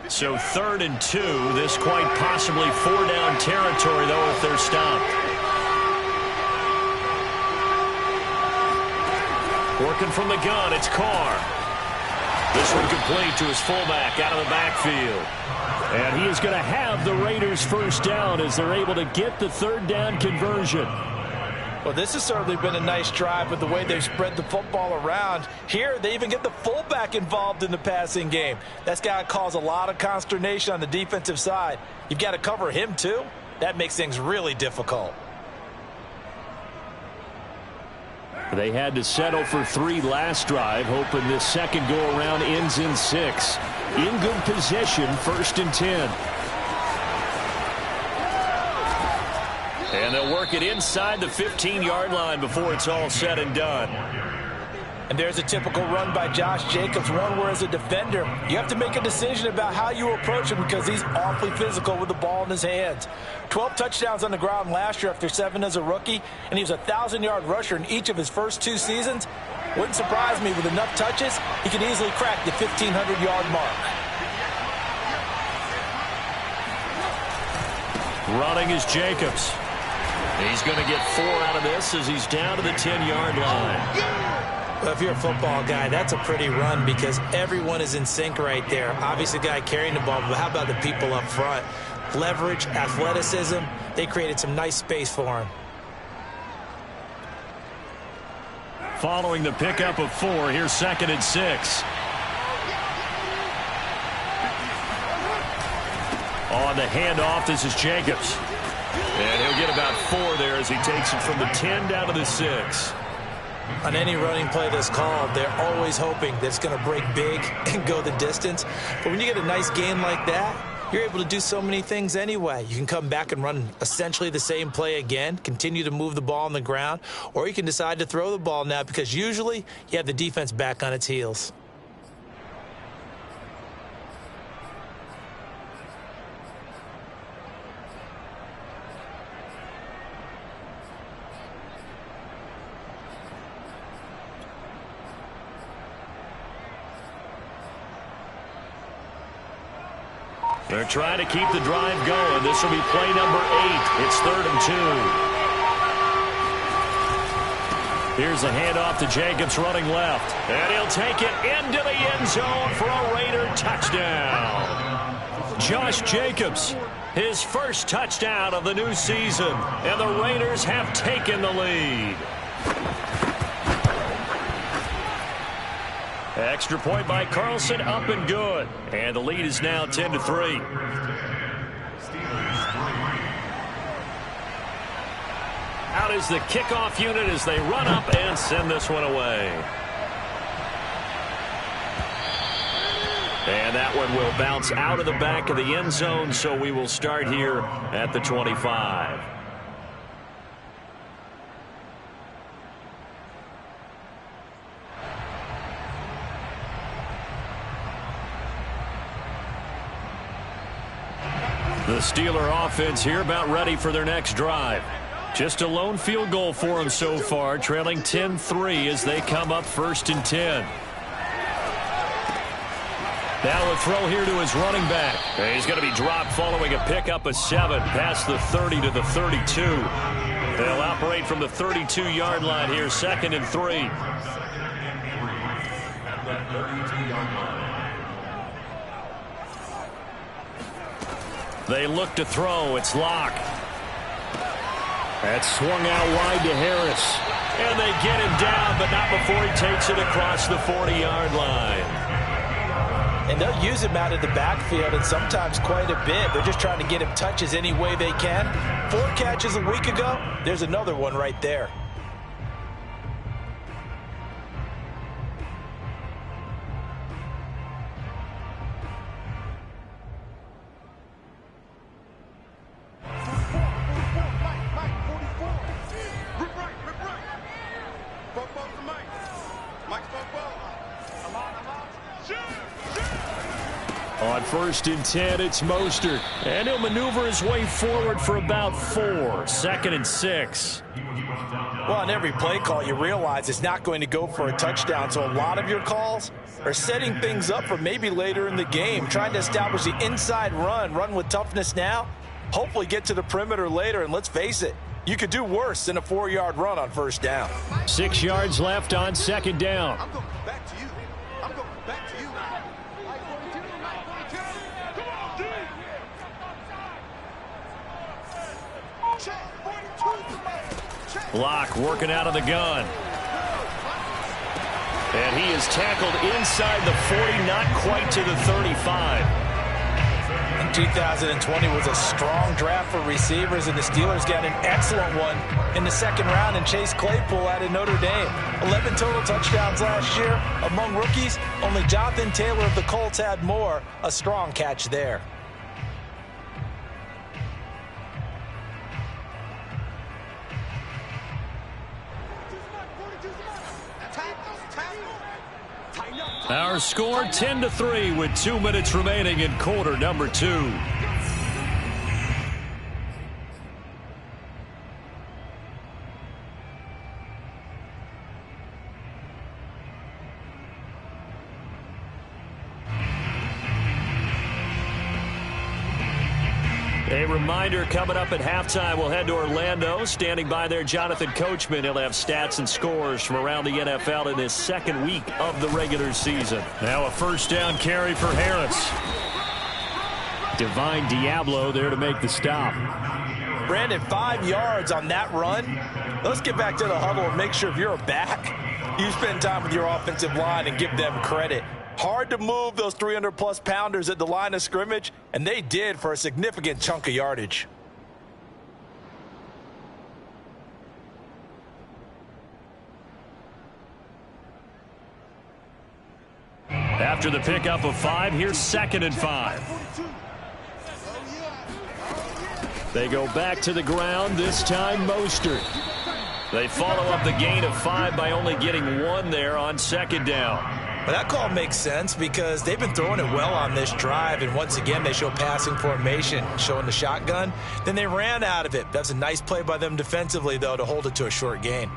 So 3rd and 2. This quite possibly 4-down territory, though, if they're stopped. Working from the gun, it's Carr. This one complete to his fullback out of the backfield. And he is going to have the Raiders first down as they're able to get the 3rd down conversion. Well, this has certainly been a nice drive with the way they've spread the football around. Here, they even get the fullback involved in the passing game. That's got to cause a lot of consternation on the defensive side. You've got to cover him, too. That makes things really difficult. They had to settle for 3 last drive, hoping this second go-around ends in 6. In good position, 1st and 10. And they'll work it inside the 15-yard line before it's all said and done. And there's a typical run by Josh Jacobs, one where as a defender, you have to make a decision about how you approach him because he's awfully physical with the ball in his hands. 12 touchdowns on the ground last year after 7 as a rookie, and he was a 1,000-yard rusher in each of his first 2 seasons. Wouldn't surprise me with enough touches, he could easily crack the 1,500-yard mark. Running is Jacobs. He's going to get 4 out of this as he's down to the 10-yard line. Well, if you're a football guy, that's a pretty run because everyone is in sync right there. Obviously, the guy carrying the ball, but how about the people up front? Leverage, athleticism, they created some nice space for him. Following the pickup of 4, here's 2nd and 6. On the handoff, this is Jacobs. And he'll get about 4 there as he takes it from the 10 down to the 6. On any running play that's called, they're always hoping that it's going to break big and go the distance. But when you get a nice game like that, you're able to do so many things anyway. You can come back and run essentially the same play again, continue to move the ball on the ground, or you can decide to throw the ball now because usually you have the defense back on its heels. They're trying to keep the drive going. This will be play number 8. It's 3rd and 2. Here's a handoff to Jacobs running left. And he'll take it into the end zone for a Raider touchdown. Josh Jacobs, his first touchdown of the new season. And the Raiders have taken the lead. Extra point by Carlson, up and good. And the lead is now 10-3. Out is the kickoff unit as they run up and send this one away. And that one will bounce out of the back of the end zone, so we will start here at the 25. The Steeler offense here about ready for their next drive. Just a lone field goal for them so far, trailing 10-3 as they come up 1st and 10. Now a throw here to his running back. He's going to be dropped following a pickup of 7 past the 30 to the 32. They'll operate from the 32-yard line here, 2nd and 3. They look to throw. It's Locke. That's swung out wide to Harris. And they get him down, but not before he takes it across the 40-yard line. And they'll use him out of the backfield, and sometimes quite a bit. They're just trying to get him touches any way they can. 4 catches a week ago. There's another one right there. On 1st and 10, it's Mostert. And he'll maneuver his way forward for about 4. 2nd and 6. Well, on every play call, you realize it's not going to go for a touchdown. So a lot of your calls are setting things up for maybe later in the game, trying to establish the inside run with toughness now, hopefully get to the perimeter later. And let's face it, you could do worse than a 4-yard run on 1st down. 6 yards left on 2nd down. I'm going back to you. I'm going back to you. Locke working out of the gun. And he is tackled inside the 40, not quite to the 35. 2020 was a strong draft for receivers, and the Steelers got an excellent one in the 2nd round in Chase Claypool out of Notre Dame. 11 total touchdowns last year. Among rookies, only Jonathan Taylor of the Colts had more. A strong catch there. Our score 10-3 with 2 minutes remaining in quarter number 2. A reminder, coming up at halftime, we'll head to Orlando. Standing by there, Jonathan Coachman. He'll have stats and scores from around the NFL in his 2nd week of the regular season. Now a 1st down carry for Harris. Divine Diablo there to make the stop. Brandon, 5 yards on that run. Let's get back to the huddle and make sure if you're a back, you spend time with your offensive line and give them credit. Hard to move those 300-plus pounders at the line of scrimmage, and they did for a significant chunk of yardage. After the pickup of 5, here's 2nd and 5. They go back to the ground, this time Mostert. They follow up the gain of 5 by only getting 1 there on 2nd down. But that call makes sense because they've been throwing it well on this drive, and once again they show passing formation, showing the shotgun. Then they ran out of it. That's a nice play by them defensively, though, to hold it to a short gain.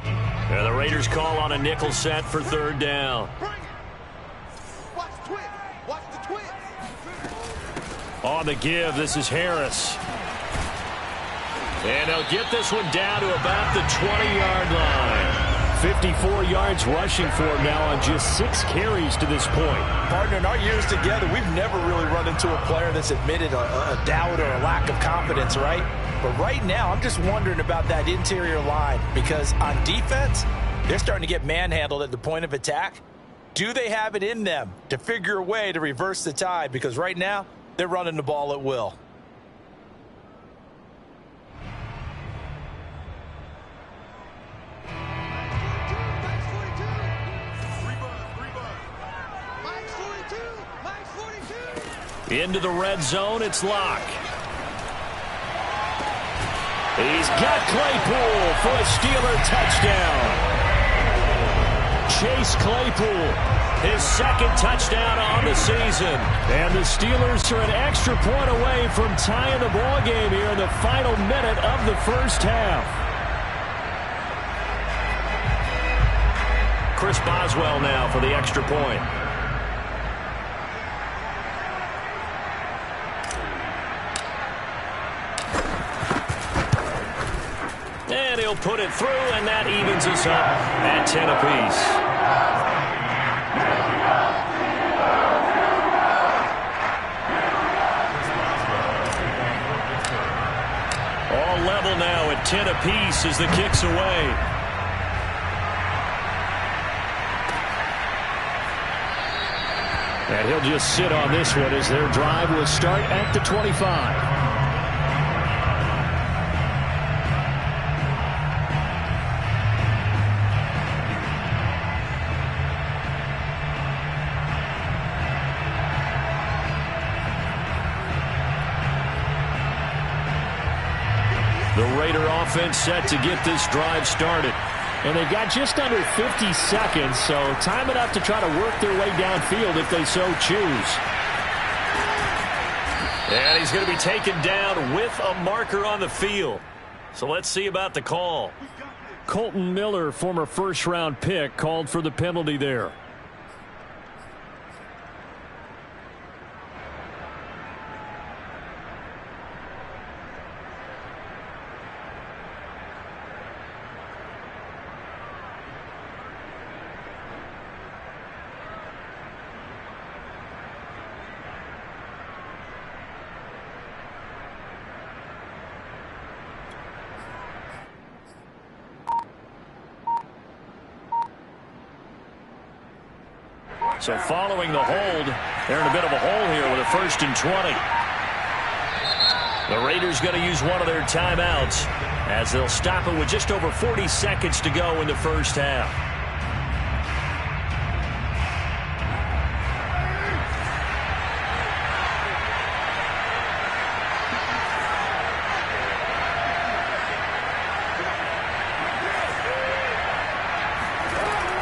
And the Raiders call on a nickel set for 3rd down. Watch the twist. Watch the twist. On the give, this is Harris. And they'll get this one down to about the 20-yard line. 54 yards rushing for him now on just 6 carries to this point. Partner, in our years together, we've never really run into a player that's admitted a doubt or a lack of confidence, right? But right now, I'm just wondering about that interior line because on defense, they're starting to get manhandled at the point of attack. Do they have it in them to figure a way to reverse the tide? Because right now, they're running the ball at will. Into the red zone, it's Locke. He's got Claypool for a Steeler touchdown. Chase Claypool, his 2nd touchdown on the season. And the Steelers are an extra point away from tying the ball game here in the final minute of the 1st half. Chris Boswell now for the extra point. And he'll put it through, and that evens us up at 10 apiece. All level now at 10 apiece as the kick's away. And he'll just sit on this one as their drive will start at the 25. The Raider offense set to get this drive started. And they've got just under 50 seconds, so time enough to try to work their way downfield if they so choose. And he's going to be taken down with a marker on the field. So let's see about the call. Colton Miller, former first-round pick, called for the penalty there. So following the hold, they're in a bit of a hole here with a 1st and 20. The Raiders going to use one of their timeouts as they'll stop it with just over 40 seconds to go in the first half.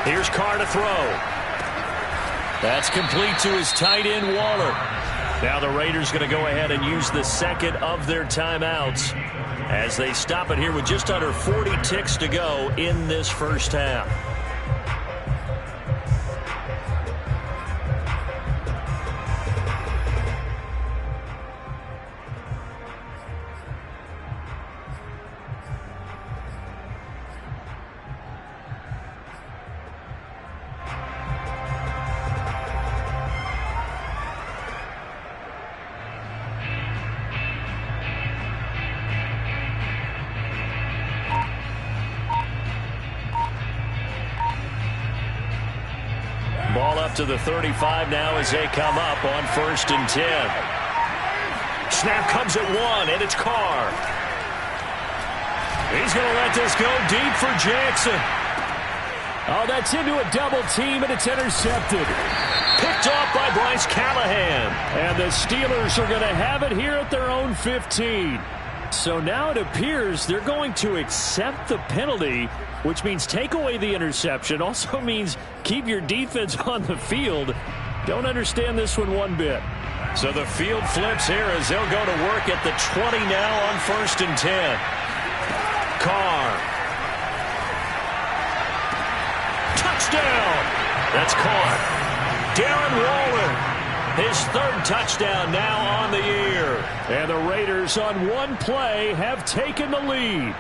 Here's Carr to throw. That's complete to his tight end, Waller. Now the Raiders going to go ahead and use the second of their timeouts as they stop it here with just under 40 ticks to go in this first half. Ball up to the 35 now as they come up on 1st and 10. Snap comes at 1, and it's Carr. He's going to let this go deep for Jackson. Oh, that's into a double team, and it's intercepted. Picked off by Bryce Callahan. And the Steelers are going to have it here at their own 15. So now it appears they're going to accept the penalty, which means take away the interception. Also means keep your defense on the field. Don't understand this one bit. So the field flips here as they'll go to work at the 20 now on 1st and 10. Carr. Touchdown. That's caught. Darren Waller. His 3rd touchdown now on the year. And the Raiders on one play have taken the lead.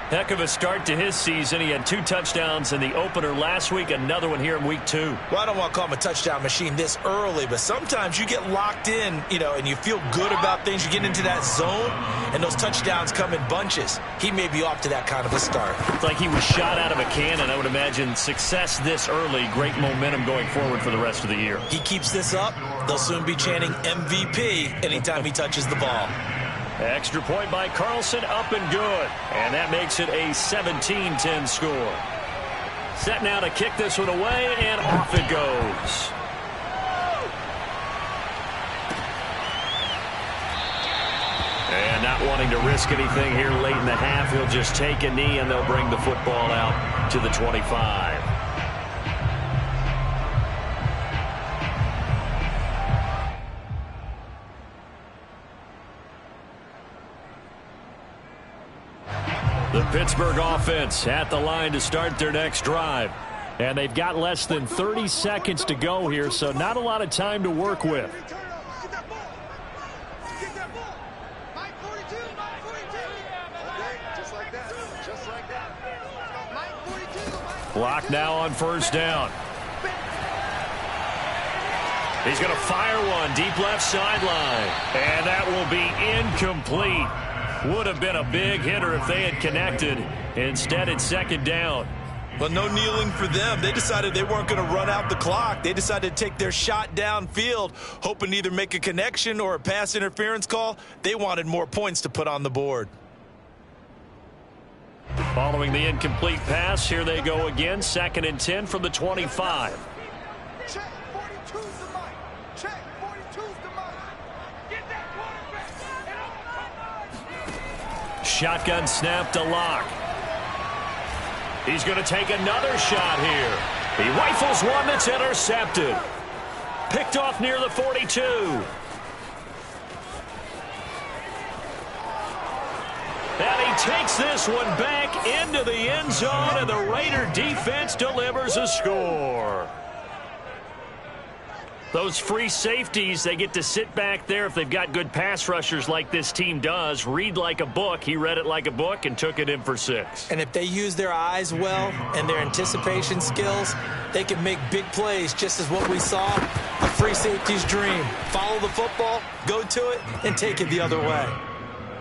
Heck of a start to his season. He had 2 touchdowns in the opener last week, another one here in week 2. Well, I don't want to call him a touchdown machine this early, but sometimes you get locked in, and you feel good about things. You get into that zone, and those touchdowns come in bunches. He may be off to that kind of a start. It's like he was shot out of a cannon. I would imagine success this early, great momentum going forward for the rest of the year. He keeps this up, they'll soon be chanting MVP anytime he touches the ball. Extra point by Carlson, up and good. And that makes it a 17-10 score. Set now to kick this one away, and off it goes. And not wanting to risk anything here late in the half, he'll just take a knee, and they'll bring the football out to the 25. The Pittsburgh offense at the line to start their next drive. And they've got less than 30 seconds to go here, so not a lot of time to work with. Clock now on 1st down. He's going to fire one deep left sideline. And that will be incomplete. Would have been a big hitter if they had connected. Instead, it's 2nd down. Well, no kneeling for them. They decided they weren't going to run out the clock. They decided to take their shot downfield, hoping to either make a connection or a pass interference call. They wanted more points to put on the board. Following the incomplete pass, here they go again. 2nd and 10 from the 25. Check, 42's the mic. Check, 42's the mic. Get that quarterback. Shotgun snap to Locke. He's going to take another shot here. He rifles one that's intercepted. Picked off near the 42. And he takes this one back into the end zone, and the Raider defense delivers a score. Those free safeties, they get to sit back there if they've got good pass rushers like this team does. Read like a book. He read it like a book and took it in for 6. And if they use their eyes well and their anticipation skills, they can make big plays, just as what we saw, a free safety's dream. Follow the football, go to it, and take it the other way.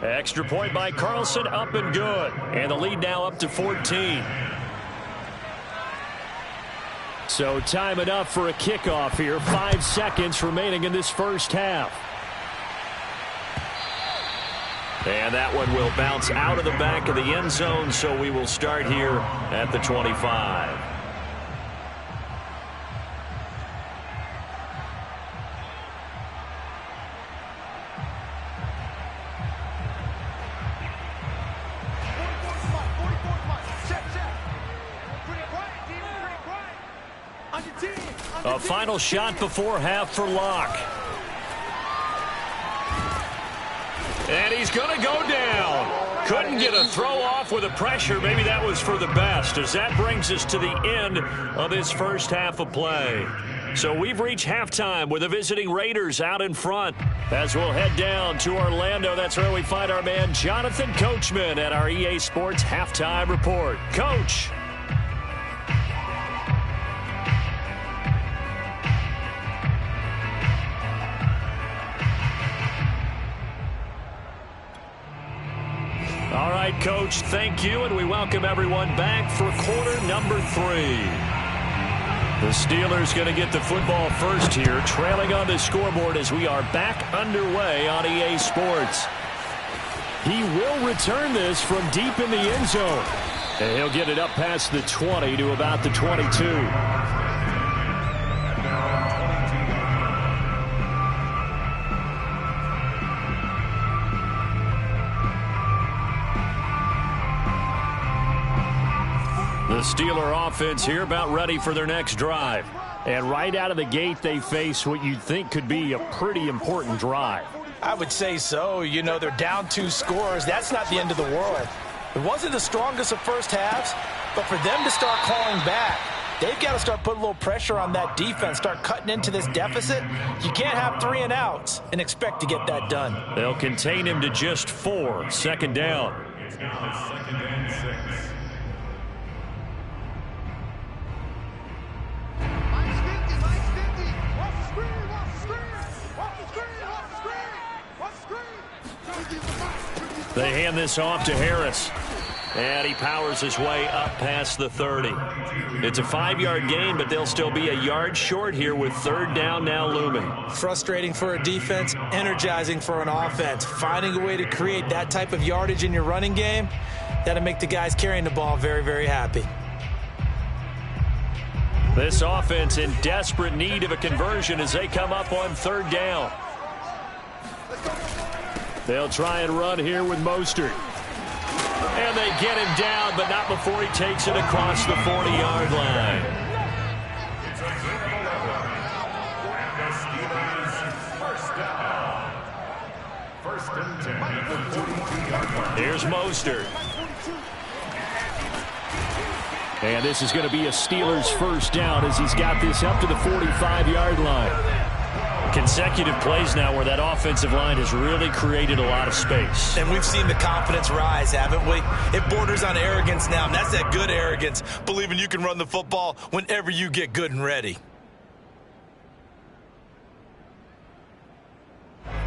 Extra point by Carlson, up and good. And the lead now up to 14. So time enough for a kickoff here. 5 seconds remaining in this first half. And that one will bounce out of the back of the end zone, so we will start here at the 25. A final shot before half for Locke. And he's going to go down. Couldn't get a throw off with the pressure. Maybe that was for the best, as that brings us to the end of this first half of play. So we've reached halftime with the visiting Raiders out in front. As we'll head down to Orlando, that's where we find our man Jonathan Coachman at our EA Sports Halftime Report. Coach. All right, Coach, thank you, and we welcome everyone back for quarter number 3. The Steelers going to get the football first here, trailing on the scoreboard as we are back underway on EA Sports. He will return this from deep in the end zone, and he'll get it up past the 20 to about the 22. The Steeler offense here about ready for their next drive. And right out of the gate, they face what you'd think could be a pretty important drive. I would say so. You know, they're down 2 scores. That's not the end of the world. It wasn't the strongest of first halves, but for them to start clawing back, they've got to start putting a little pressure on that defense, start cutting into this deficit. You can't have 3 and outs and expect to get that done. They'll contain him to just 4. Second down. Second and 6. They hand this off to Harris. And he powers his way up past the 30. It's a 5-yard gain, but they'll still be a yard short here with third down now looming. Frustrating for a defense, energizing for an offense. Finding a way to create that type of yardage in your running game, that'll make the guys carrying the ball very, very happy. This offense in desperate need of a conversion as they come up on third down. They'll try and run here with Mostert. And they get him down, but not before he takes it across the 40-yard line. Here's Mostert. And this is going to be a Steelers first down as he's got this up to the 45-yard line. Consecutive plays now where that offensive line has really created a lot of space. And we've seen the confidence rise, haven't we? It borders on arrogance now, and that's that good arrogance, believing you can run the football whenever you get good and ready.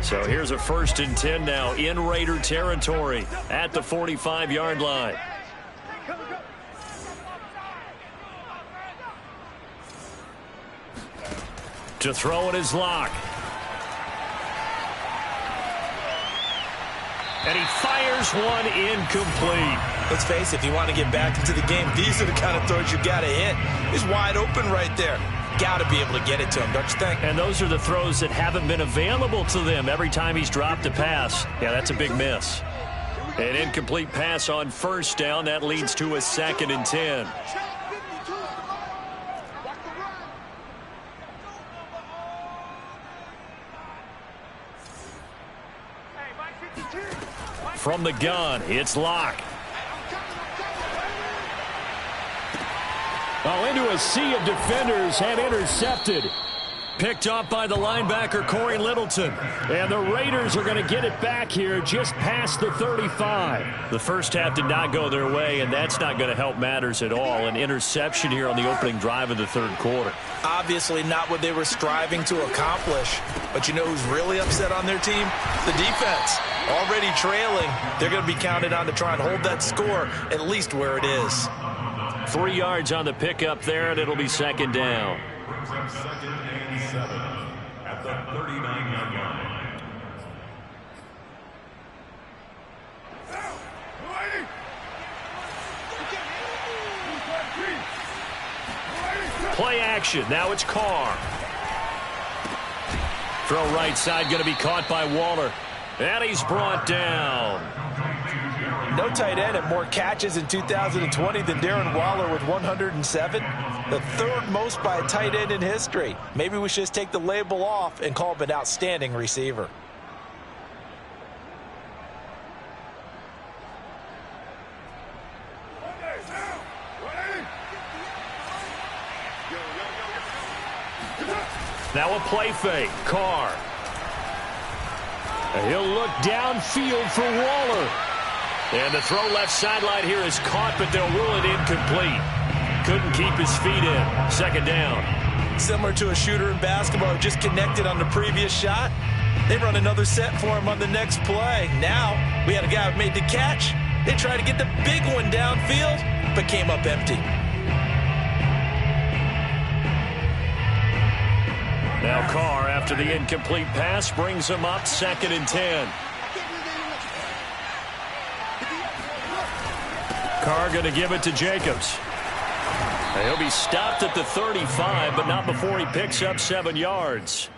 So here's a 1st and 10 now in Raider territory at the 45-yard line. To throw it is Locke. And he fires one incomplete. Let's face it, if you want to get back into the game, these are the kind of throws you got to hit. He's wide open right there. Got to be able to get it to him, don't you think? And those are the throws that haven't been available to them every time he's dropped a pass. Yeah, that's a big miss. An incomplete pass on first down. That leads to a 2nd and 10. From the gun, it's Locke. Oh, into a sea of defenders and intercepted. Picked up by the linebacker, Corey Littleton. And the Raiders are going to get it back here just past the 35. The first half did not go their way, and that's not going to help matters at all. An interception here on the opening drive of the third quarter. Obviously not what they were striving to accomplish. But you know who's really upset on their team? The defense. Already trailing. They're going to be counted on to try and hold that score at least where it is. 3 yards on the pickup there, and it'll be 2nd down. Brings up 2nd and 7 at the 39-yard line. Play action. Now it's Carr. Throw right side going to be caught by Waller. And he's brought down. No tight end had more catches in 2020 than Darren Waller with 107. The 3rd most by a tight end in history. Maybe we should just take the label off and call him an outstanding receiver. Now a play fake. Carr. He'll look downfield for Waller. And the throw left sideline here is caught, but they'll rule it incomplete. Couldn't keep his feet in. 2nd down. Similar to a shooter in basketball who just connected on the previous shot. They run another set for him on the next play. Now, we had a guy who made the catch. They tried to get the big one downfield, but came up empty. Now Carr, after the incomplete pass, brings him up 2nd and 10. Carr going to give it to Jacobs. He'll be stopped at the 35, but not before he picks up 7 yards.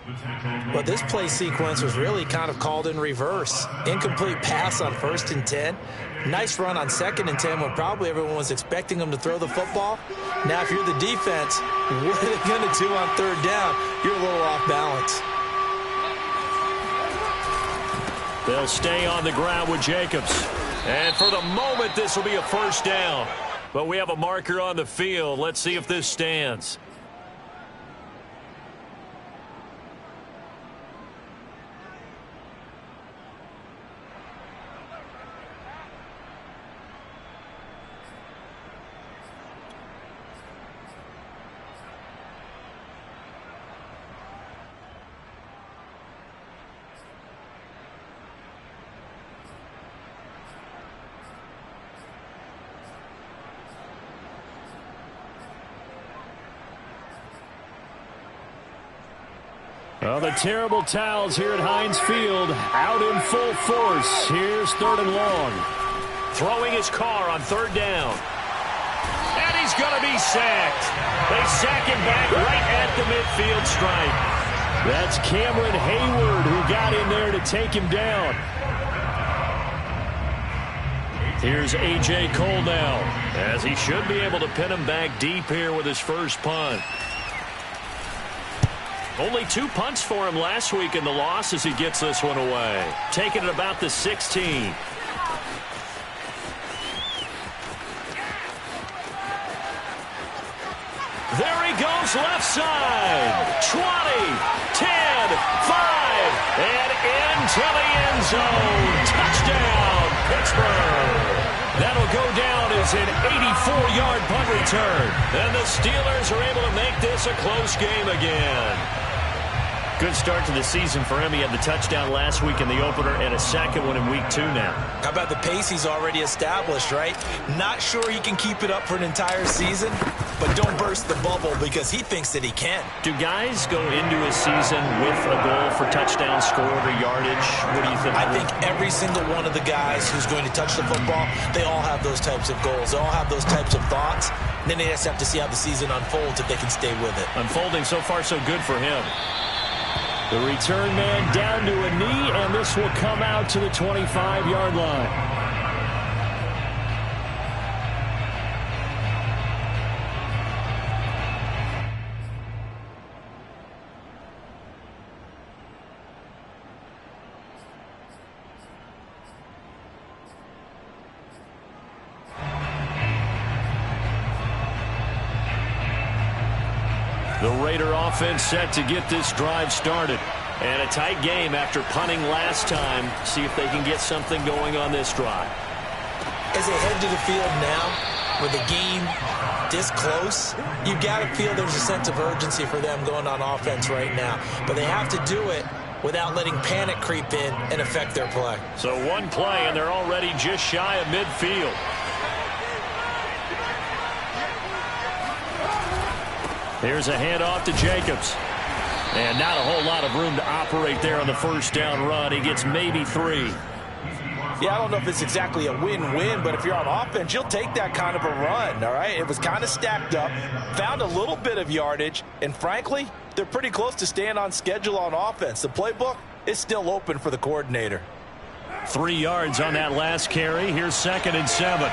Well, this play sequence was really kind of called in reverse. Incomplete pass on 1st and 10. Nice run on 2nd and 10 when probably everyone was expecting him to throw the football. Now, if you're the defense, what are they going to do on 3rd down? You're a little off balance. They'll stay on the ground with Jacobs. And for the moment, this will be a 1st down. But we have a marker on the field. Let's see if this stands. Well, the terrible towels here at Heinz Field out in full force. Here's 3rd and long. Throwing his Carr on 3rd down. And he's going to be sacked. They sack him back right at the midfield stripe. That's Cameron Hayward who got in there to take him down. Here's A.J. Cole now, as he should be able to pin him back deep here with his first punt. Only 2 punts for him last week in the loss as he gets this one away. Taking it about the 16. There he goes left side. 20, 10, 5, and into the end zone. Touchdown, Pittsburgh. That'll go down as an 84-yard punt return. And the Steelers are able to make this a close game again. Good start to the season for him. He had the touchdown last week in the opener and a second one in week 2 now. How about the pace he's already established, right? Not sure he can keep it up for an entire season, but don't burst the bubble because he thinks that he can. Do guys go into a season with a goal for touchdown scored or yardage? What do you think? I think every single one of the guys who's going to touch the football, they all have those types of goals. They all have those types of thoughts. And then they just have to see how the season unfolds if they can stay with it. Unfolding so far so good for him. The return man down to a knee, and this will come out to the 25-yard line. The Raider offense set to get this drive started. And a tight game after punting last time. See if they can get something going on this drive. As they head to the field now, with the game this close, you've got to feel there's a sense of urgency for them going on offense right now. But they have to do it without letting panic creep in and affect their play. So one play, and they're already just shy of midfield. Here's a handoff to Jacobs. And not a whole lot of room to operate there on the first down run. He gets maybe 3. Yeah, I don't know if it's exactly a win-win, but if you're on offense, you'll take that kind of a run, all right? It was kind of stacked up, found a little bit of yardage, and frankly, they're pretty close to staying on schedule on offense. The playbook is still open for the coordinator. 3 yards on that last carry. Here's 2nd and 7.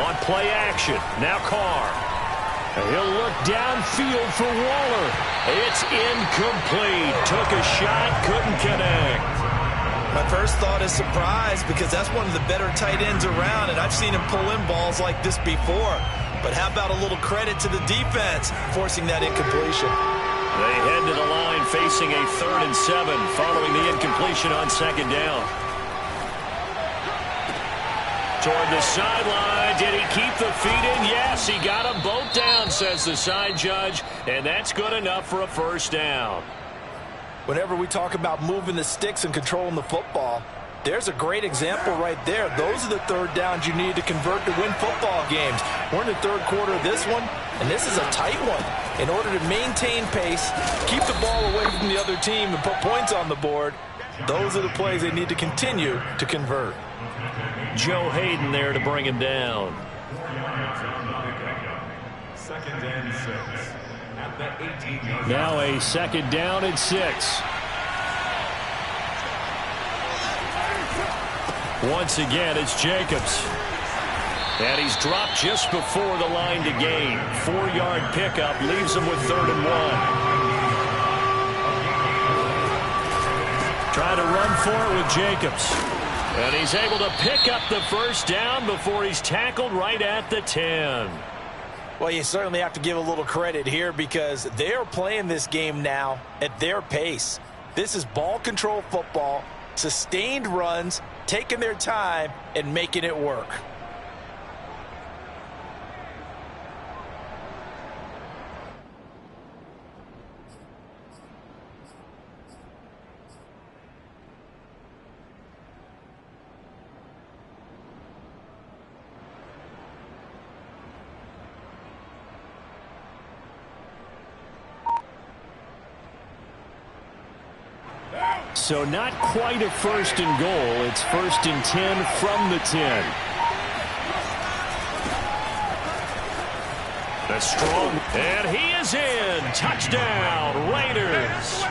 On play action, now Carr. He'll look downfield for Waller. It's incomplete. Took a shot, couldn't connect. My first thought is surprise because that's one of the better tight ends around, and I've seen him pull in balls like this before. But how about a little credit to the defense forcing that incompletion? They head to the line facing a 3rd and 7 following the incompletion on 2nd down. Toward the sideline. Did he keep the feet in? Yes, he got them both down, says the side judge, and that's good enough for a first down. Whenever we talk about moving the sticks and controlling the football, there's a great example right there. Those are the 3rd downs you need to convert to win football games. We're in the 3rd quarter of this one, and this is a tight one. In order to maintain pace, keep the ball away from the other team, and put points on the board, those are the plays they need to continue to convert. Joe Hayden there to bring him down. 2nd and 6 at the 18-yard line. Now a 2nd down and 6. Once again, it's Jacobs. And he's dropped just before the line to gain. 4-yard pickup leaves him with 3rd and 1. Trying to run for it with Jacobs. And he's able to pick up the first down before he's tackled right at the 10. Well, you certainly have to give a little credit here because they're playing this game now at their pace. This is ball control football, sustained runs, taking their time, and making it work. So not quite a 1st and goal. It's 1st and 10 from the 10. That's strong. And he is in. Touchdown, Raiders.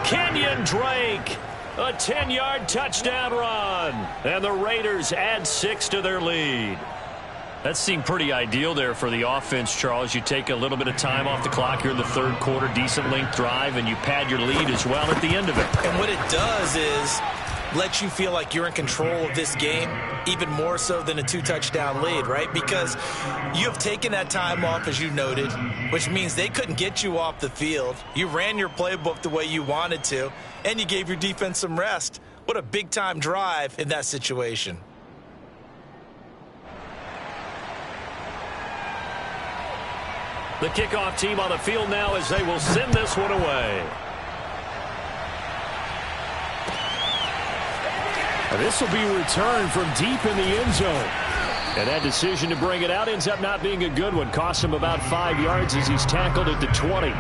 Kenyon Drake. A 10-yard touchdown run. And the Raiders add 6 to their lead. That seemed pretty ideal there for the offense, Charles. You take a little bit of time off the clock here in the 3rd quarter, decent length drive, and you pad your lead as well at the end of it. And what it does is let you feel like you're in control of this game, even more so than a 2-touchdown lead, right? Because you have taken that time off, as you noted, which means they couldn't get you off the field. You ran your playbook the way you wanted to, and you gave your defense some rest. What a big-time drive in that situation. The kickoff team on the field now as they will send this one away. And this will be returned from deep in the end zone. And that decision to bring it out ends up not being a good one. Costs him about 5 yards as he's tackled at the 20.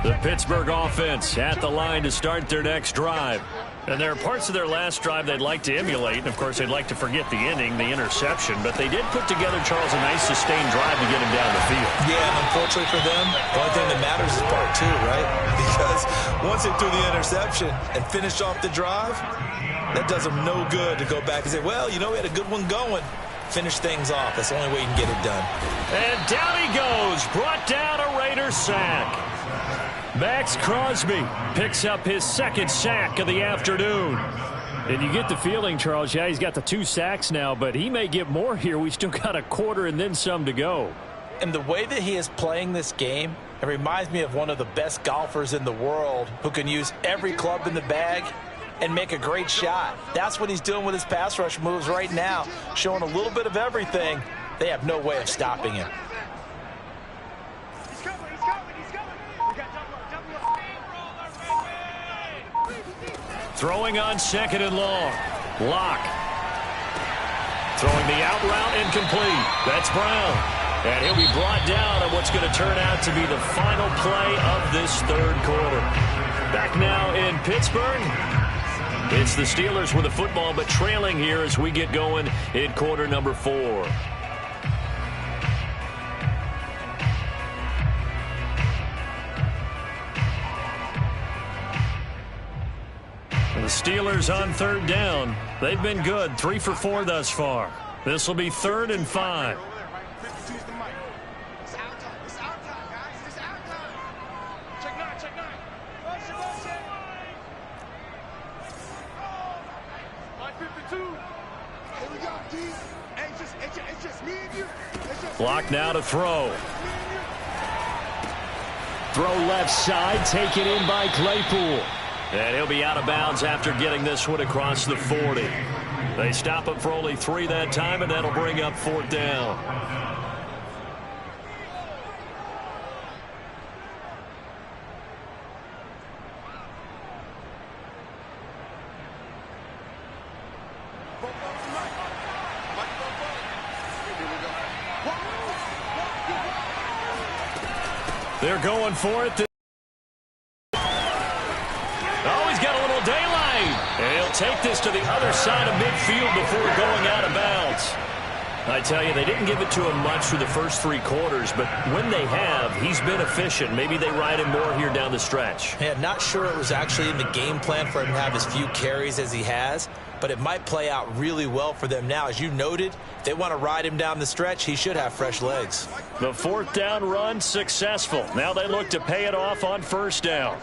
The Pittsburgh offense at the line to start their next drive. And there are parts of their last drive they'd like to emulate. And, of course, they'd like to forget the ending, the interception. But they did put together, Charles, a nice sustained drive to get him down the field. Yeah, and unfortunately for them, the only thing that matters is part too, right? Because once he threw the interception and finished off the drive, that does him no good to go back and say, well, you know, we had a good one going. Finish things off. That's the only way you can get it done. And down he goes. Brought down a Raider sack. Maxx Crosby picks up his second sack of the afternoon. And you get the feeling, Charles, yeah, he's got the 2 sacks now, but he may get more here. We still got a quarter and then some to go. And the way that he is playing this game, it reminds me of one of the best golfers in the world who can use every club in the bag and make a great shot. That's what he's doing with his pass rush moves right now, showing a little bit of everything. They have no way of stopping him. He's coming, he's coming, he's coming. We got double up. Throwing on second and long. Locke. Throwing the out route incomplete. That's Brown. And he'll be brought down on what's going to turn out to be the final play of this third quarter. Back now in Pittsburgh. It's the Steelers with the football, but trailing here as we get going in quarter number 4. The Steelers on third down. They've been good, 3 for 4 thus far. This will be 3rd and 5. Block now to throw. Throw left side, taken in by Claypool. And he'll be out of bounds after getting this one across the 40. They stop him for only 3 that time, and that'll bring up 4th down. They're going for it. Oh, he's got a little daylight. And he'll take this to the other side of midfield before going out of bounds. I tell you, they didn't give it to him much through the first 3 quarters, but when they have, he's been efficient. Maybe they ride him more here down the stretch. Yeah, not sure it was actually in the game plan for him to have as few carries as he has, but it might play out really well for them now. As you noted, if they want to ride him down the stretch, he should have fresh legs. The 4th down run successful. Now they look to pay it off on 1st down.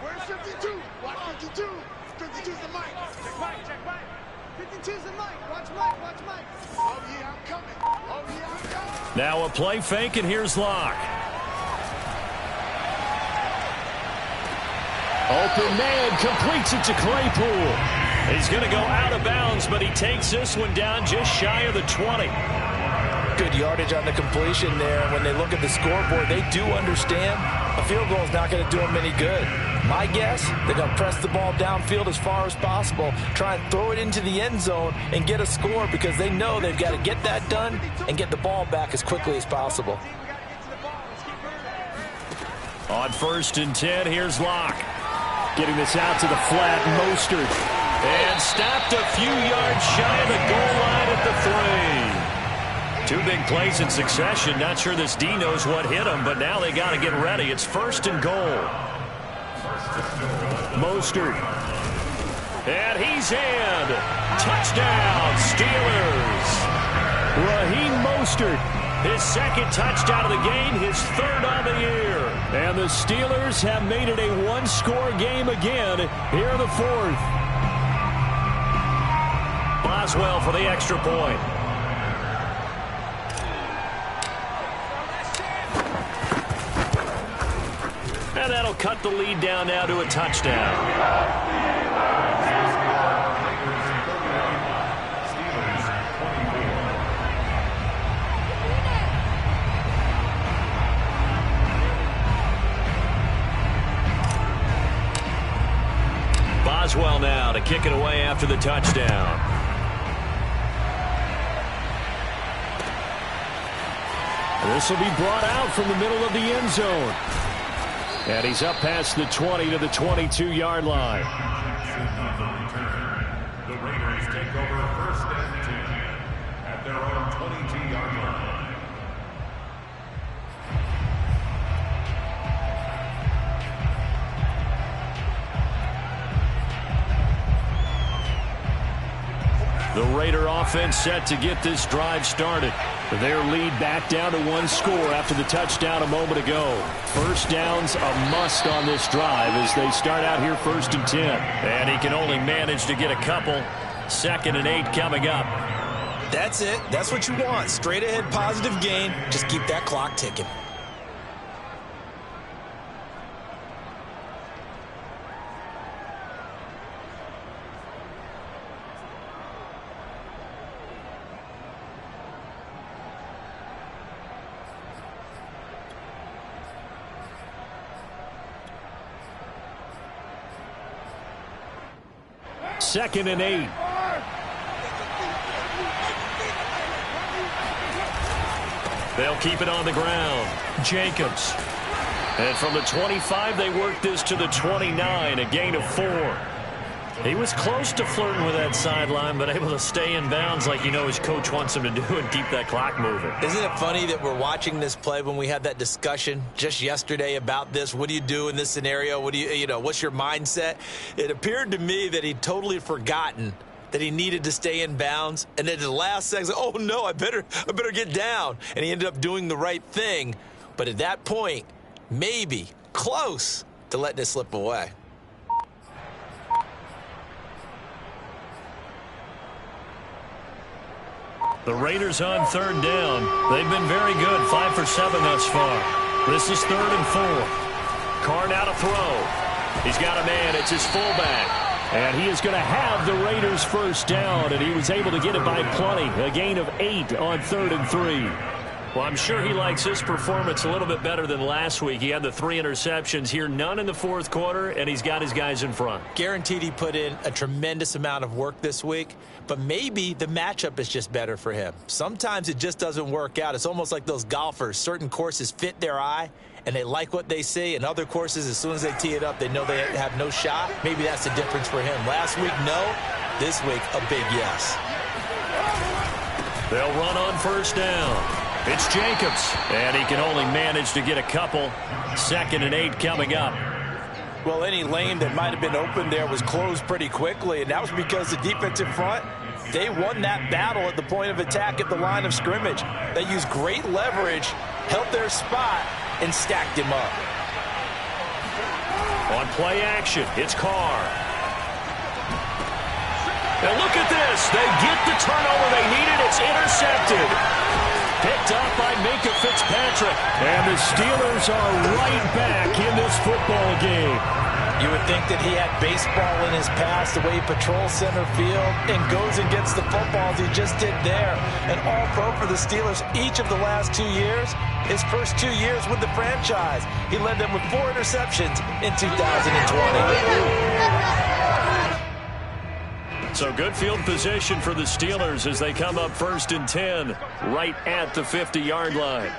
Where's 52? Watch 52. 52's the Mike. Check Mike, check Mike. 52's the Mike. Watch Mike, watch Mike. Oh, yeah, I'm coming. Oh, yeah, I'm coming. Now a play fake, and here's Locke. Open man, completes it to Claypool. He's going to go out of bounds, but he takes this one down just shy of the 20. Good yardage on the completion there. And when they look at the scoreboard, they do understand a field goal is not going to do them any good. My guess, they're going to press the ball downfield as far as possible, try and throw it into the end zone and get a score because they know they've got to get that done and get the ball back as quickly as possible. On 1st and 10, here's Locke. Getting this out to the flat, Mostert. And stopped a few yards shy of the goal line at the 3. 2 big plays in succession. Not sure this D knows what hit him, but now they got to get ready. It's 1st and goal. Mostert. And he's in. Touchdown, Steelers. Raheem Mostert. His 2nd touchdown of the game, his 3rd on the year. And the Steelers have made it a 1-score game again here in the 4th. Boswell for the extra point. And that'll cut the lead down now to a touchdown. Boswell now to kick it away after the touchdown. This will be brought out from the middle of the end zone. And he's up past the 20 to the 22-yard line. The Raiders take over 1st and 10 at their own 22-yard line. The Raider offense set to get this drive started. Their lead back down to one score after the touchdown a moment ago. First down's a must on this drive as they start out here 1st and 10. And he can only manage to get a couple. 2nd and 8 coming up. That's it. That's what you want. Straight ahead positive gain. Just keep that clock ticking. Second and 8. They'll keep it on the ground. Jacobs. And from the 25, they work this to the 29, a gain of 4. He was close to flirting with that sideline, but able to stay in bounds like his coach wants him to do and keep that clock moving. Isn't it funny that we're watching this play when we had that discussion just yesterday about this? What do you do in this scenario? What do what's your mindset? It appeared to me that he'd totally forgotten that he needed to stay in bounds, and then at the last second, oh no, I better get down. And he ended up doing the right thing. But at that point, maybe close to letting it slip away. The Raiders on 3rd down. They've been very good, 5 for 7 thus far. This is 3rd and 4. Carr now to throw. He's got a man. It's his fullback. And he is going to have the Raiders first down, and he was able to get it by plenty. A gain of 8 on 3rd and 3. Well, I'm sure he likes his performance a little bit better than last week. He had the 3 interceptions here, none in the 4th quarter, and he's got his guys in front. Guaranteed he put in a tremendous amount of work this week, but maybe the matchup is just better for him. Sometimes it just doesn't work out. It's almost like those golfers. Certain courses fit their eye, and they like what they see. And other courses, as soon as they tee it up, they know they have no shot. Maybe that's the difference for him. Last week, no. This week, a big yes. They'll run on 1st down. It's Jacobs, and he can only manage to get a couple. 2nd and 8 coming up. Well, any lane that might have been open there was closed pretty quickly, and that was because the defensive front, they won that battle at the point of attack at the line of scrimmage. They used great leverage, held their spot, and stacked him up. On play action, it's Carr. And look at this. They get the turnover they needed. It's intercepted. Picked up by Minkah Fitzpatrick. And the Steelers are right back in this football game. You would think that he had baseball in his past, the way he patrols center field and goes and gets the footballs he just did there. An all-pro for the Steelers each of the last 2 years. His first 2 years with the franchise, he led them with 4 interceptions in 2020. So good field position for the Steelers as they come up 1st and 10 right at the 50-yard line.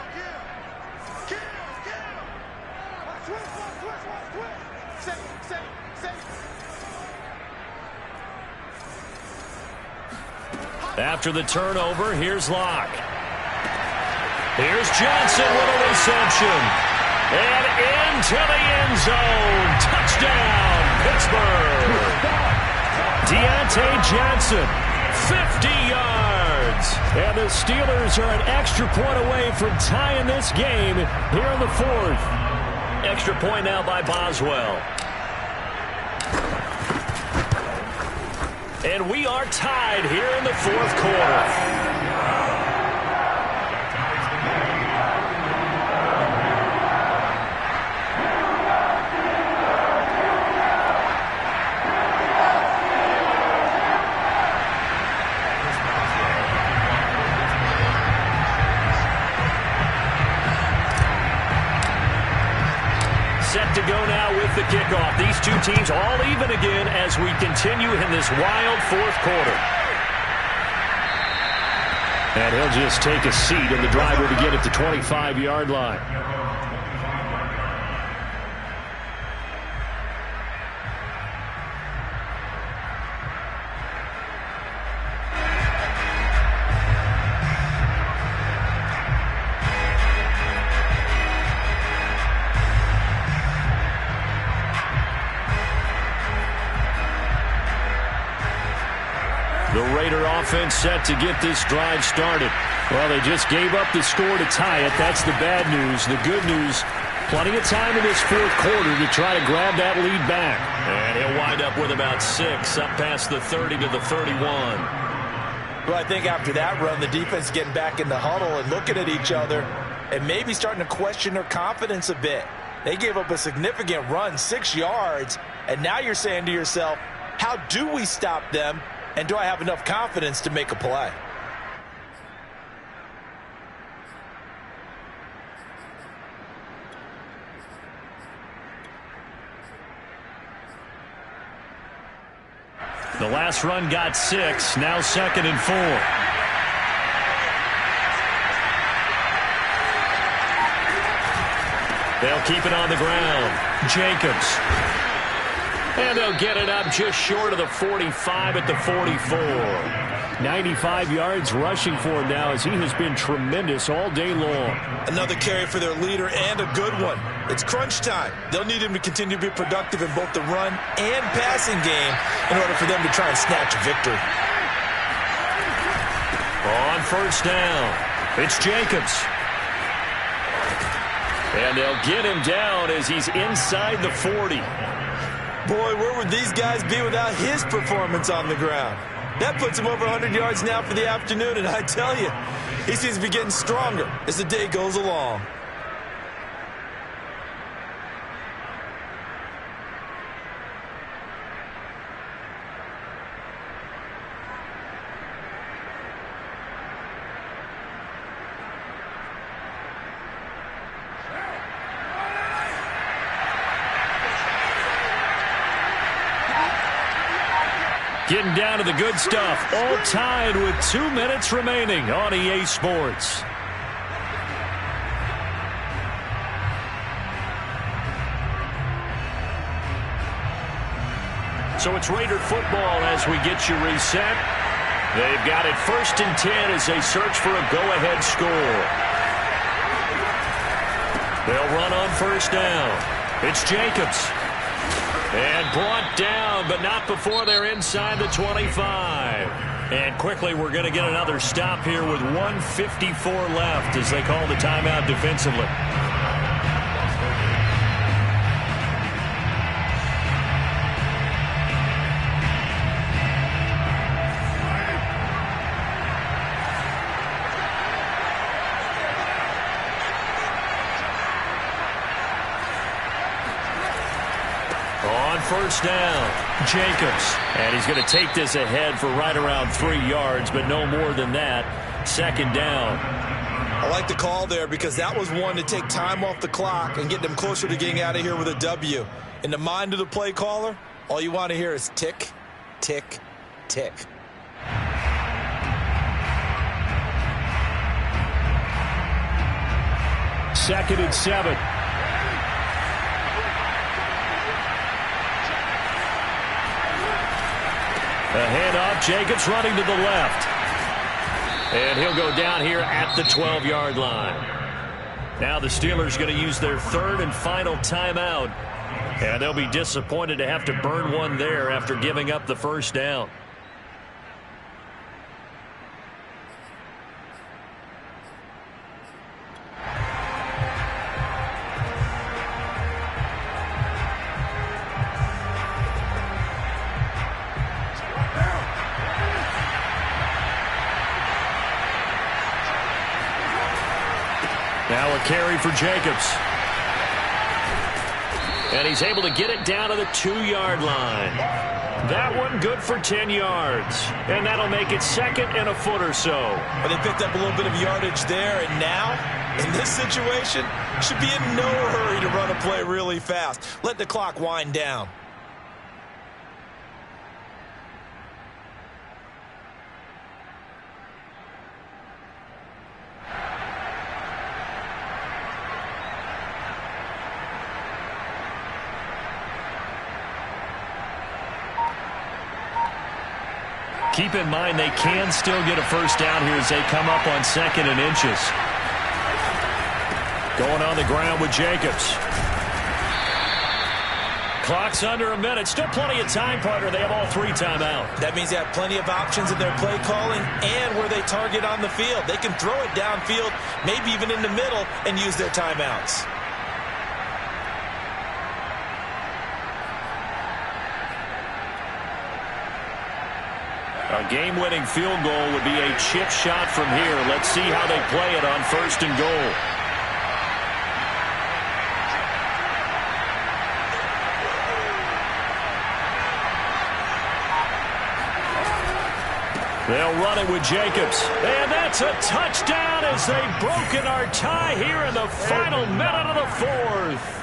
After the turnover, here's Locke. Here's Johnson with a reception. And into the end zone. Touchdown, Pittsburgh. Deontay Johnson, 50 yards. And the Steelers are an extra point away from tying this game here in the 4th. Extra point now by Boswell. And we are tied here in the 4th quarter. Set to go now with the kickoff. These two teams all even again as we continue in this wild 4th quarter. And he'll just take a seat in the driver to get at the 25-yard line. The Raider offense set to get this drive started. Well, they just gave up the score to tie it. That's the bad news. The good news, plenty of time in this fourth quarter to try to grab that lead back. And he'll wind up with about 6, up past the 30 to the 31. Well, I think after that run, the defense is getting back in the huddle and looking at each other and maybe starting to question their confidence a bit. They gave up a significant run, 6 yards, and now you're saying to yourself, how do we stop them, and do I have enough confidence to make a play? The last run got 6, now 2nd and 4. They'll keep it on the ground. Jacobs. And they'll get it up just short of the 45 at the 44. 95 yards rushing for him now as he has been tremendous all day long. Another carry for their leader and a good one. It's crunch time. They'll need him to continue to be productive in both the run and passing game in order for them to try and snatch a victory. On first down, it's Jacobs. And they'll get him down as he's inside the 40. Boy, where would these guys be without his performance on the ground? That puts him over 100 yards now for the afternoon, and I tell you, he seems to be getting stronger as the day goes along. Getting down to the good stuff. All tied with 2 minutes remaining on EA Sports. So it's Raider football as we get you reset. They've got it 1st and 10 as they search for a go-ahead score. They'll run on first down. It's Jacobs. And brought down, but not before they're inside the 25. And quickly, we're going to get another stop here with 1:54 left as they call the timeout defensively. First down, Jacobs. And he's going to take this ahead for right around 3 yards, but no more than that. 2nd down. I like the call there because that was one to take time off the clock and get them closer to getting out of here with a W. In the mind of the play caller, all you want to hear is tick, tick, tick. Second and 7. A handoff, Jacobs running to the left. And he'll go down here at the 12-yard line. Now the Steelers going to use their 3rd and final timeout. And they'll be disappointed to have to burn one there after giving up the first down. Now a carry for Jacobs. And he's able to get it down to the 2-yard line. That one good for 10 yards. And that'll make it 2nd and a foot or so. But they picked up a little bit of yardage there, and now, in this situation, should be in no hurry to run a play really fast. Let the clock wind down. Keep in mind they can still get a first down here as they come up on 2nd and inches. Going on the ground with Jacobs. Clock's under a minute. Still plenty of time, partner. They have all 3 timeouts. That means they have plenty of options in their play calling and where they target on the field. They can throw it downfield, maybe even in the middle, and use their timeouts. A game-winning field goal would be a chip shot from here. Let's see how they play it on 1st and goal. They'll run it with Jacobs. And that's a touchdown as they've broken our tie here in the final minute of the 4th.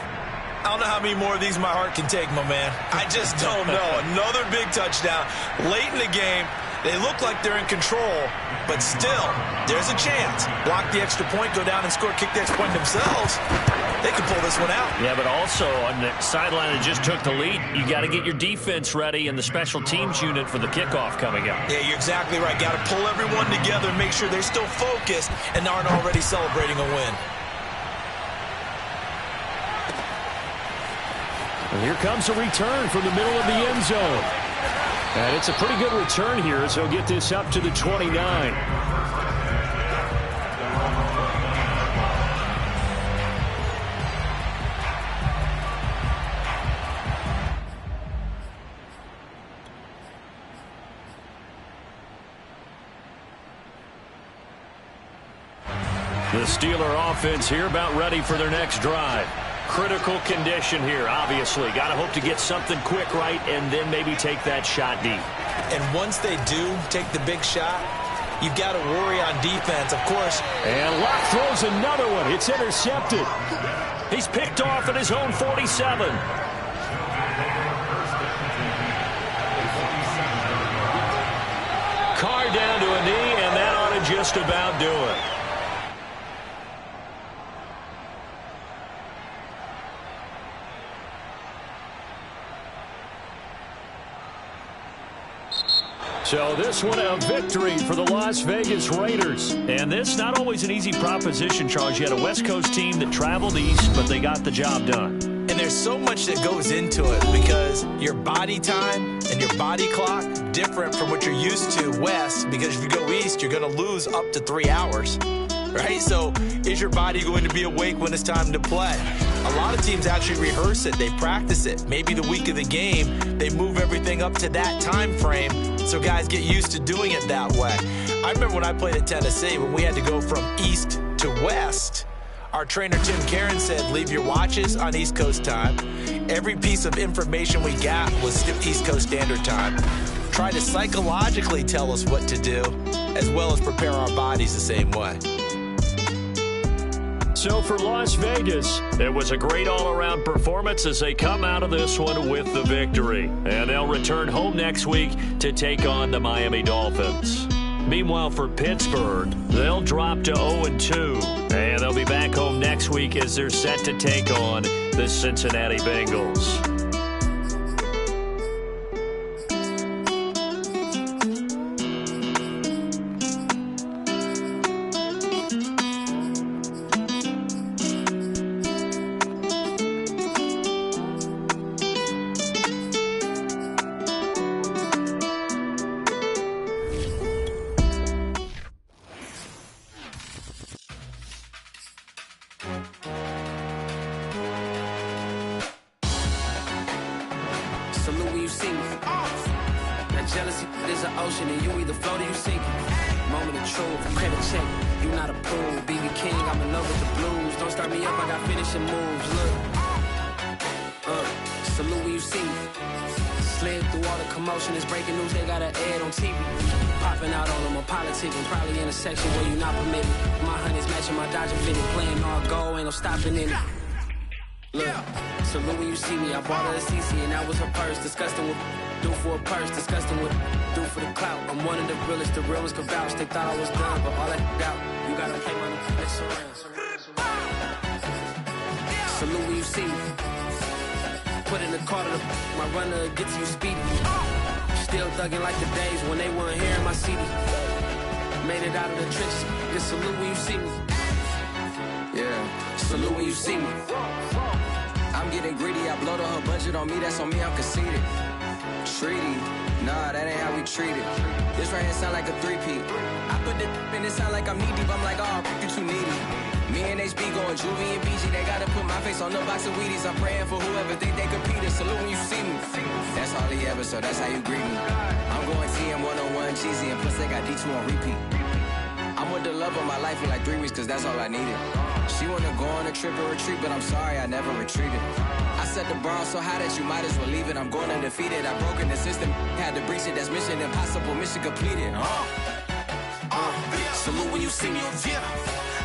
I don't know how many more of these my heart can take, my man. I just don't know. Another big touchdown late in the game. They look like they're in control, but still, there's a chance. Block the extra point, go down and score, kick the extra point themselves. They can pull this one out. Yeah, but also on the sideline that just took the lead, you got to get your defense ready and the special teams unit for the kickoff coming up. Yeah, you're exactly right. Got to pull everyone together and make sure they're still focused and aren't already celebrating a win. And here comes a return from the middle of the end zone. And it's a pretty good return here as he'll get this up to the 29. The Steeler offense here about ready for their next drive. Critical condition here, obviously. Got to hope to get something quick right and then maybe take that shot deep. And once they do take the big shot, you've got to worry on defense, of course. And Locke throws another one. It's intercepted. He's picked off at his own 47. Carr down to a knee, and that ought to just about do it. So this one a victory for the Las Vegas Raiders. And this not always an easy proposition, Charles. You had a West Coast team that traveled east, but they got the job done. And there's so much that goes into it because your body time and your body clock different from what you're used to west, because if you go east, you're going to lose up to 3 hours. Right? So is your body going to be awake when it's time to play? A lot of teams actually rehearse it. They practice it. Maybe the week of the game, they move everything up to that time frame so guys get used to doing it that way. I remember when I played at Tennessee, when we had to go from east to west, our trainer Tim Karen said, leave your watches on East Coast time. Every piece of information we got was East Coast Standard Time. Try to psychologically tell us what to do, as well as prepare our bodies the same way. So for Las Vegas, it was a great all-around performance as they come out of this one with the victory. And they'll return home next week to take on the Miami Dolphins. Meanwhile, for Pittsburgh, they'll drop to 0-2. And they'll be back home next week as they're set to take on the Cincinnati Bengals. Jealousy is an ocean and you either float or you sink. Moment of truth, credit check. You not approved. BB King, I'm in love with the blues. Don't start me up, I got finishing moves. Look, salute when you see me. Slid through all the commotion, it's breaking news, they got an ad on TV. Popping out on them, I'm politicking, probably in a section where you not permitted. My honey's matching my Dodger fitted, playing all go, ain't no stopping in it. Look, salute when you see me, I bought her a CC and that was her purse, disgusting with do for a purse, disgusting with do for the clout. I'm one of the realest, the real ones can vouch. They thought I was done, but all that doubt. You gotta play money, that's around. Salute when you see me. Put in the car to my runner gets you speedy. Still thugging like the days when they weren't here in my CD. Made it out of the trenches. Just salute when you see me. Yeah, salute when you see me. I'm getting greedy, I blow the whole budget on me, that's on me, I'm conceited. Treaty, nah, that ain't how we treat it. This right here sound like a three-peat. I put the in it sound like I'm knee-deep, I'm like, oh, you too needy. Me and HB going Juvie and BG, they gotta put my face on the box of Wheaties. I'm praying for whoever think they competed, salute when you see me. That's all he ever, so that's how you greet me. I'm going TM 101 cheesy, and plus they got D2 on repeat. I'm with the love of my life for like 3 weeks, cause that's all I needed. She wanna go on a trip or retreat, but I'm sorry, I never retreated. I set the bar so high that you might as well leave it. I'm going undefeated, I broken the system, had to breach it, that's mission impossible, mission completed. Salute when you see me, yeah.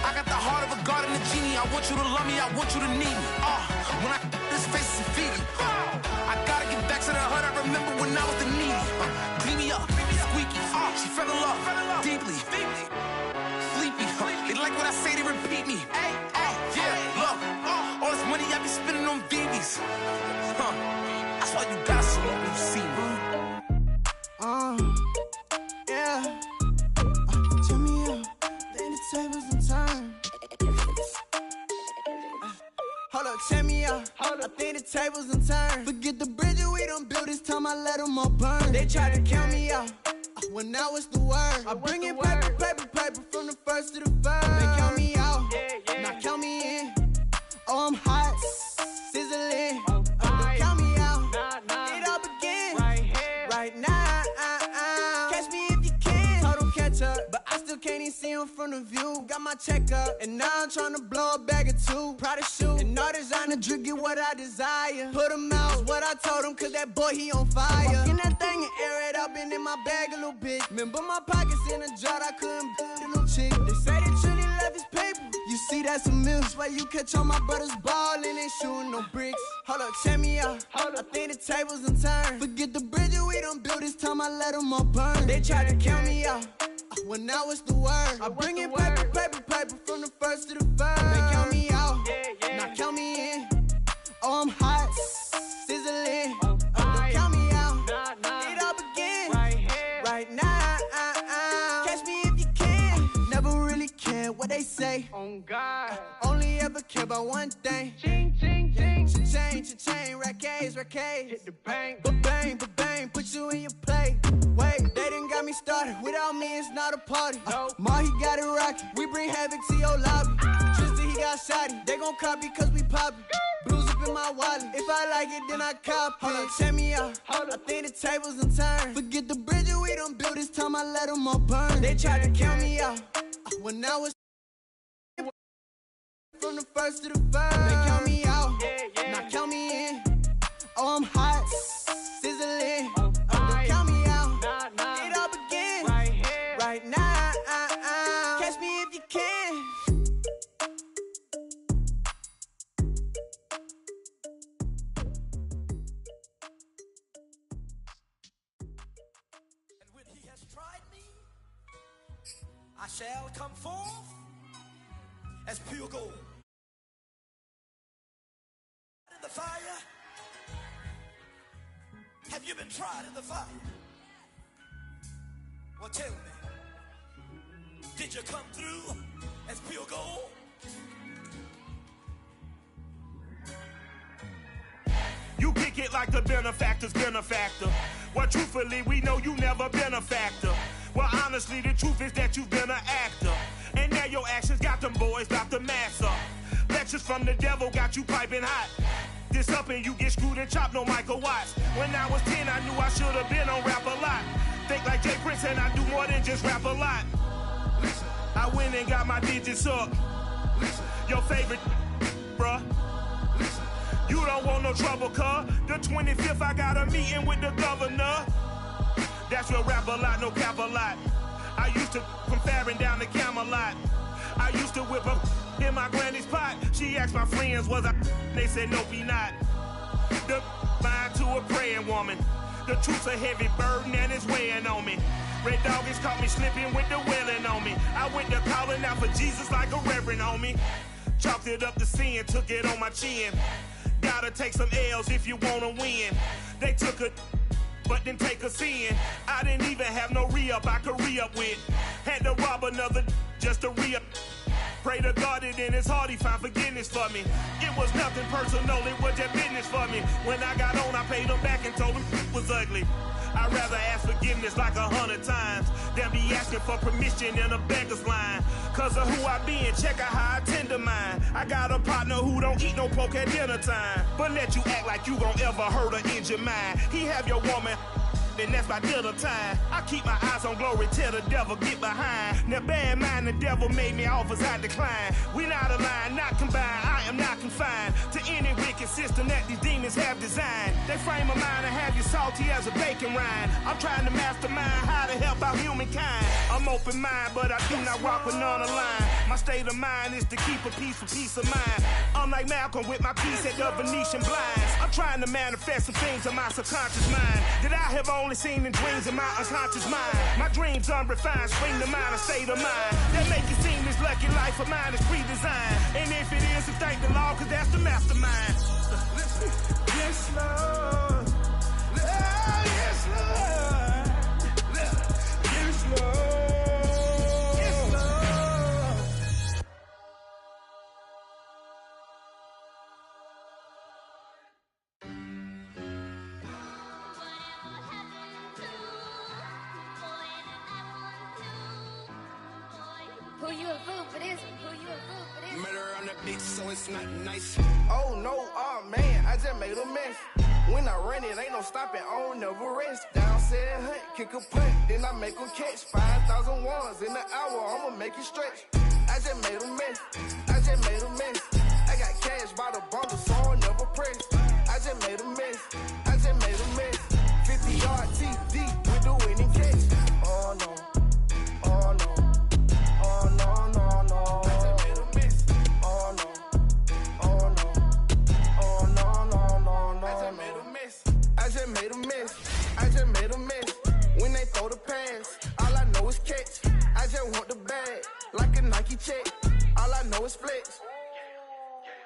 I got the heart of a god and a genie. I want you to love me, I want you to need me. When I this face is feeding. I gotta get back to the hood, I remember when I was the needy. Clean me up, squeaky. She fell in love, deeply. Sleepy, they like what I say, they repeat me. Yeah, look, all this money I be spending on BBs. That's why you gotta salute when you see me. Yeah. Turn me up, then the tables and turn. Hold up, check me out. I think the tables and turn. Forget the bridges we done built, this time I let them all burn. They tried to count me out. When now it's the word. I bring in paper, paper, paper from the first to the third. They count me out, now count me in. Oh, I'm hot, sizzling. Don't count me out, it all begin right now. Catch me if you can. Told them catch up, but I still can't even see them from the view. Got my check up, and now I'm trying to blow a bag or two. Proud of shoe, and all designer drip, get what I desire. Put him out, is what I told him, cause that boy, he on fire. Walk in that thing and air it up, and in my bag a little bit. Remember my pockets in a jar, I couldn't build a little chick. They say that Trinity left his paper. You see, that's a miss. Why you catch all my brothers ballin', ain't shooting no bricks. Hold up, check me out. I think the tables and turn. Forget the bridges we done built, this time I let them all burn. They tried to count me out, when now it's the word. I bring in paper, paper, paper from the first to the third. They count me out, now count me in. Oh, I'm hot, sizzling. Don't count me out, it all begin right now. Catch me if you can. Never really care what they say. On God, only ever care about one thing. Ching, ching, ching. Cha-ching, rack-A's. Hit the bank, ba-bang, ba-bang. Put you in your play. Wait, they done got me started. Without me, it's not a party. Ma, he got it rockin'. We bring havoc to your lobby. Tristan, he got shotty. They gon' copy cause we poppin'. Blues up in my wallet. If I like it, then I cop it. Hold up, check me out. I think the tables and turn. Forget the bridges we done built, this time I let them all burn. They tried to count me out, when now it's from the first to the third. They count me out, now count me in. Oh, I'm hot, sizzling. Don't count me out, it all begin right now. Catch me if you can. And when he has tried me, I shall come forth as pure gold. In the fire, have you been tried in the fire? Well, tell me, did you come through as pure gold? You kick it like the benefactor's benefactor. Well, truthfully, we know you never been a factor. Well, honestly, the truth is that you've been an actor. And now your actions got them boys dropped the mask up. Lectures from the devil got you piping hot. This up and you get screwed and chopped, no Michael Watts. When I was 10, I knew I should have been on rap a lot. Think like Jay Prince and I do more than just rap a lot. I went and got my digits up. Your favorite, bruh. You don't want no trouble, cuz. The 25th, I got a meeting with the governor. That's real rap a lot, no cap a lot. I used to from Farron down to Camelot. I used to whip up in my granny's pot. She asked my friends, was I? They said, nope, he not. The mind to a praying woman. The truth's a heavy burden and it's weighing on me. Red Dog has caught me slipping with the wailing on me. I went to calling out for Jesus like a reverend on me. Chalked it up to sin, took it on my chin. Gotta take some L's if you wanna win. They took a but didn't take us in. I didn't even have no re-up I could re-up with. Had to rob another just to re-up. Pray to God that in his heart he find forgiveness for me. It was nothing personal, it was just business for me. When I got on, I paid him back and told him it was ugly. I'd rather ask forgiveness like 100 times than be asking for permission in a beggar's line. Cause of who I be and check out how I tend to mine. I got a partner who don't eat no pork at dinner time, but let you act like you gon' ever hurt or injure mine. He have your woman, and that's my dinner time. I keep my eyes on glory till the devil get behind. Now bear in mind the devil made me offers I decline. We not aligned, not combined, I am not confined to any wicked system that these demons have designed. They frame a mind and have you salty as a bacon rind. I'm trying to mastermind how to help out humankind. I'm open mind, but I do not walk with none aligned. My state of mind is to keep a peaceful peace of mind. I'm like Malcolm with my piece at the Venetian blinds. I'm trying to manifest some things in my subconscious mind that I have only seen in dreams in my unconscious mind. My dreams unrefined, spring to mind, a state of mind that make it seem this lucky life of mine is pre-designed. And if it is, then thank the Lord, cause that's the mastermind. Yes, Lord. Yes, Lord. Yes, Lord. Who you a fool for this one? Who you a fool for this one? Murder on the beat, so it's not nice. Oh no, oh man, I just made a mess. When I run it, ain't no stopping, I don't never rest. Down said hunt, kick a punt, then I make 'em catch 5,000 ones in the hour, I'ma make it stretch. I just made a mess, I just made a mess. I got cash by the bundle, so I'll never press. I just made a mess, I just made a mess. 50-yard TD with the winning catch. Oh no, oh no. Oh no, no, no. I just made a mess. Oh no. Oh no. Oh no, no, no, no. I just made a mess. I just made a mess. I just made a mess. When they throw the pass, all I know is catch. I just want the bag, like a Nike check. All I know is flex.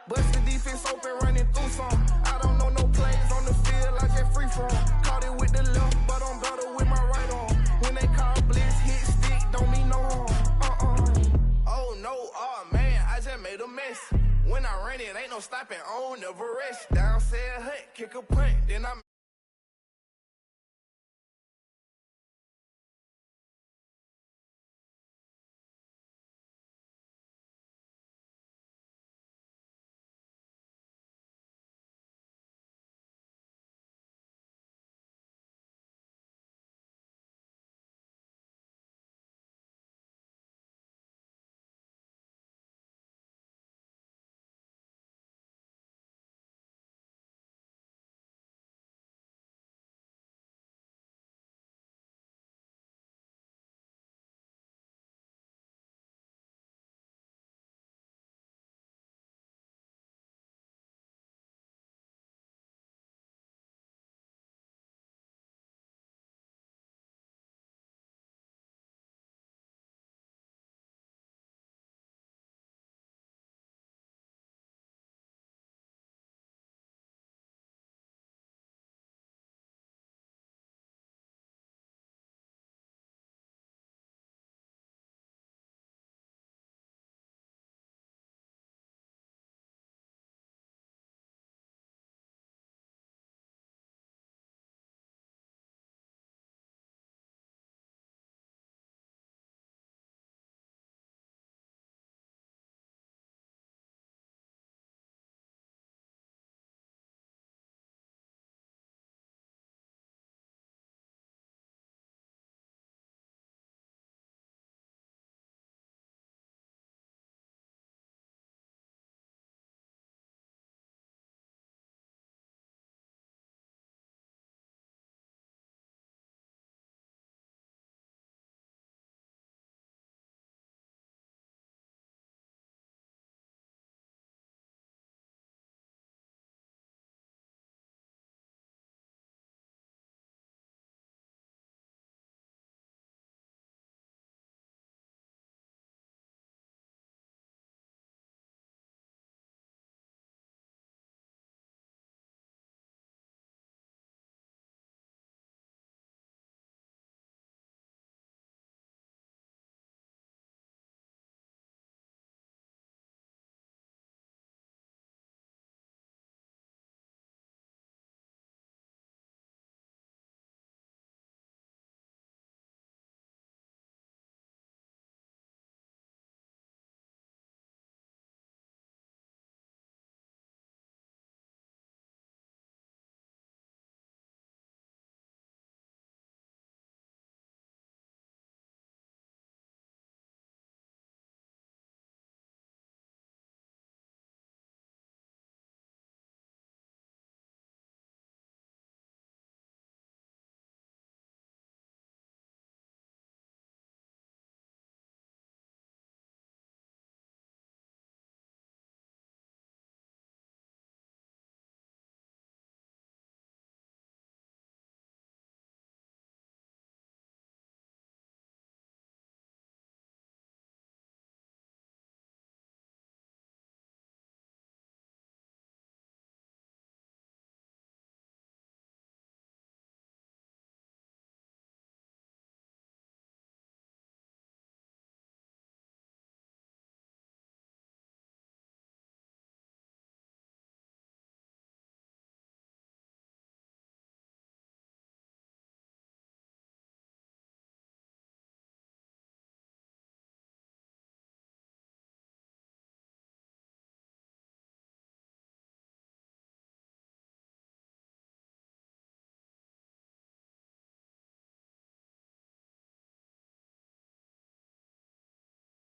Bust the defense open, running through some. I don't know no plays on the field, I just free from. Caught it with the left, but I'm better with my right arm. When they call blitz, hit stick, don't mean no harm. Oh no, oh man, I just made a mess. When I ran it, ain't no stopping, I don't never rest. Down said hunt, kick a punt, then I